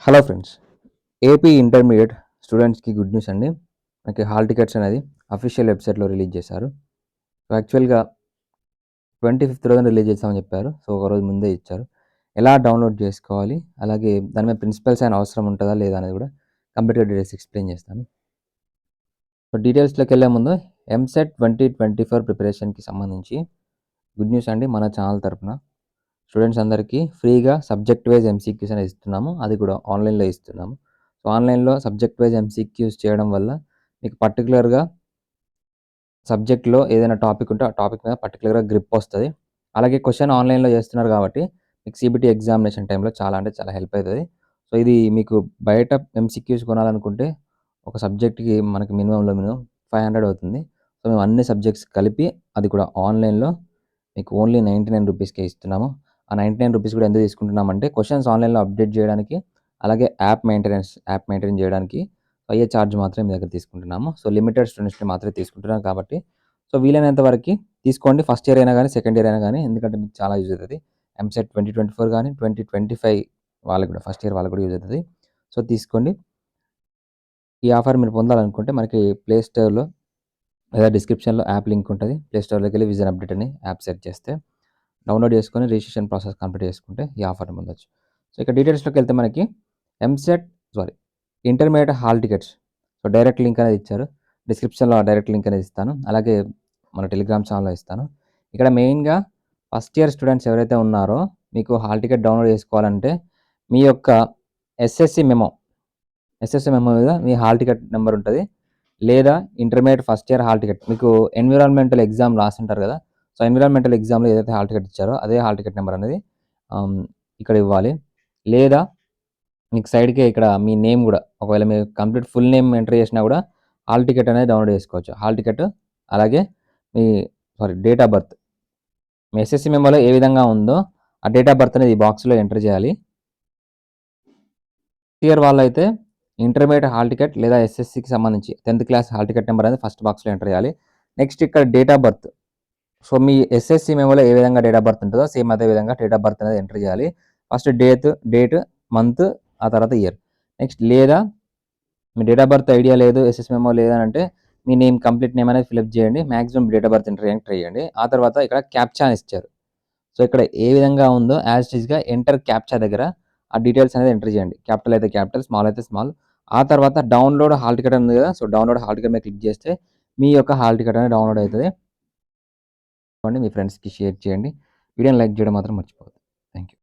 Hello friends, AP intermediate స్టూడెంట్స్కి good news అండి. మనకి హాల్ టికెట్స్ అనేది అఫీషియల్ వెబ్సైట్లో రిలీజ్ చేశారు. సో యాక్చువల్గా 25th రోజున రిలీజ్ చేస్తామని చెప్పారు. సో ఒక రోజు ముందే ఇచ్చారు. ఎలా డౌన్లోడ్ చేసుకోవాలి, అలాగే దాని మీద ప్రిన్సిపల్స్ అయిన అవసరం ఉంటుందా లేదా అనేది కూడా కంప్లీట్గా డీటెయిల్స్ ఎక్స్ప్లెయిన్ చేస్తాను. సో డీటెయిల్స్లోకి వెళ్ళే ముందు ఎంసెట్ 2024 ప్రిపరేషన్కి సంబంధించి గుడ్ న్యూస్ అండి. మన ఛానల్ తరపున స్టూడెంట్స్ అందరికీ ఫ్రీగా సబ్జెక్ట్ వైజ్ ఎంసీక్యూస్ అనేది ఇస్తున్నాము. అది కూడా ఆన్లైన్లో ఇస్తున్నాము. సో ఆన్లైన్లో సబ్జెక్ట్ వైజ్ ఎంసీక్యూస్ చేయడం వల్ల మీకు పర్టికులర్గా సబ్జెక్ట్లో ఏదైనా టాపిక్ ఉంటే ఆ టాపిక్ మీద పర్టికులర్గా గ్రిప్ వస్తుంది. అలాగే క్వశ్చన్ ఆన్లైన్లో చేస్తున్నారు కాబట్టి మీకు సిబిటీ ఎగ్జామినేషన్ టైంలో చాలా అంటే చాలా హెల్ప్ అవుతుంది. సో ఇది మీకు బయట ఎంసీక్యూస్ కొనాలనుకుంటే ఒక సబ్జెక్ట్కి మనకి మినిమం 500 అవుతుంది. సో మేము అన్ని సబ్జెక్ట్స్ కలిపి అది కూడా ఆన్లైన్లో మీకు ఓన్లీ 99 రూపీస్కే ఇస్తున్నాము. ఆ 99 రూపీస్ కూడా ఎందుకు తీసుకుంటున్నామంటే క్వశ్చన్స్ ఆన్లైన్లో అప్డేట్ చేయడానికి, అలాగే యాప్ మెయింటైన్ చేయడానికి అయ్యే ఛార్జ్ మాత్రమే మీ దగ్గర తీసుకుంటున్నాము. సో లిమిటెడ్ స్టూడెంట్స్ని మాత్రమే తీసుకుంటున్నాం కాబట్టి సో వీలైనంత వరకు తీసుకోండి. ఫస్ట్ ఇయర్ అయినా కానీ, సెకండ్ ఇయర్ అయినా కానీ, ఎందుకంటే మీకు చాలా యూజ్ అవుతుంది. ఎంసెట్ 2024 కానీ 2025 వాళ్ళకి కూడా ఫస్ట్ ఇయర్ వాళ్ళకి కూడా యూజ్ అవుతుంది. సో తీసుకోండి. ఈ ఆఫర్ మీరు పొందాలనుకుంటే మనకి ప్లే స్టోర్లో లేదా డిస్క్రిప్షన్లో యాప్ లింక్ ఉంటుంది. ప్లే స్టోర్లోకి వెళ్ళి విజన్ అప్డేట్ అని యాప్ సెట్ చేస్తే డౌన్లోడ్ చేసుకొని రిజిస్ట్రేషన్ ప్రాసెస్ కంప్లీట్ చేసుకుంటే ఈ ఆఫర్ని పొందొచ్చు. సో ఇక డీటెయిల్స్లోకి వెళ్తే మనకి intermediate hall tickets so direct link అనేది ఇచ్చారు. డిస్క్రిప్షన్లో డైరెక్ట్ లింక్ అనేది ఇస్తాను. అలాగే మన టెలిగ్రామ్ ఛానల్లో ఇస్తాను. ఇక్కడ మెయిన్గా ఫస్ట్ ఇయర్ స్టూడెంట్స్ ఎవరైతే ఉన్నారో మీకు హాల్ టికెట్ డౌన్లోడ్ చేసుకోవాలంటే మీ యొక్క ఎస్ఎస్సి మెమో మీద మీ హాల్ టికెట్ నెంబర్ ఉంటుంది. లేదా intermediate first year hall ticket మీకు ఎన్విరాన్మెంటల్ ఎగ్జామ్ రాస్తుంటారు కదా. సో ఎన్విరాన్మెంటల్ ఎగ్జామ్లో ఏదైతే హాల్ టికెట్ ఇచ్చారో అదే హాల్ టికెట్ నెంబర్ అనేది ఇక్కడ ఇవ్వాలి. లేదా మీకు సైడ్కే ఇక్కడ మీ నేమ్ కూడా ఒకవేళ మీరు కంప్లీట్ ఫుల్ నేమ్ ఎంటర్ చేసినా కూడా హాల్ టికెట్ అనేది డౌన్లోడ్ చేసుకోవచ్చు. హాల్ టికెట్ అలాగే మీ డేట్ ఆఫ్ బర్త్ మీ ఎస్ఎస్సి మెమోలో ఏ విధంగా ఉందో ఆ డేట్ ఆఫ్ బర్త్ అనేది ఈ బాక్స్లో ఎంటర్ చేయాలి. ఇయర్ వాళ్ళు అయితే ఇంటర్మీడియట్ హాల్ టికెట్ లేదా ఎస్ఎస్సికి సంబంధించి 10th class hall ticket number అనేది ఫస్ట్ బాక్స్లో ఎంటర్ చేయాలి. నెక్స్ట్ ఇక్కడ డేట్ ఆఫ్ బర్త్ సో మీ ఎస్ఎస్సి మెమోలో ఏ విధంగా డేట్ ఆఫ్ బర్త్ ఉంటుందో సేమ్ అదే విధంగా డేట్ ఆఫ్ బర్త్ అనేది ఎంటర్ చేయాలి. ఫస్ట్ డేట్ మంత్ ఆ తర్వాత ఇయర్. నెక్స్ట్ లేదా మీ డేట్ ఆఫ్ బర్త్ ఐడియా లేదు, ఎస్ఎస్ మెమో లేదంటే మీ నేమ్ కంప్లీట్ నేమ్ అనేది ఫిల్అప్ చేయండి. Maximum date of birth enter చేయండి. ఆ తర్వాత ఇక్కడ క్యాప్చా ఇచ్చారు. సో ఇక్కడ ఏ విధంగా ఉందో యాజ్ టీజ్గా ఎంటర్ క్యాప్చా దగ్గర ఆ డీటెయిల్స్ అనేది ఎంటర్ చేయండి. క్యాపిటల్ అయితే క్యాపిటల్, స్మాల్ అయితే స్మాల్. ఆ తర్వాత డౌన్లోడ్ హాల్ టికెట్ ఉంది కదా, సో డౌన్లోడ్ హాల్ టికెట్ మీద క్లిక్ చేస్తే మీ యొక్క హాల్ టికెట్ అనేది డౌన్లోడ్ అవుతుంది. మీ ఫ్రెండ్స్కి షేర్ చేయండి. వీడియోని లైక్ చేయడం మాత్రం మర్చిపోవద్దు. Thank you.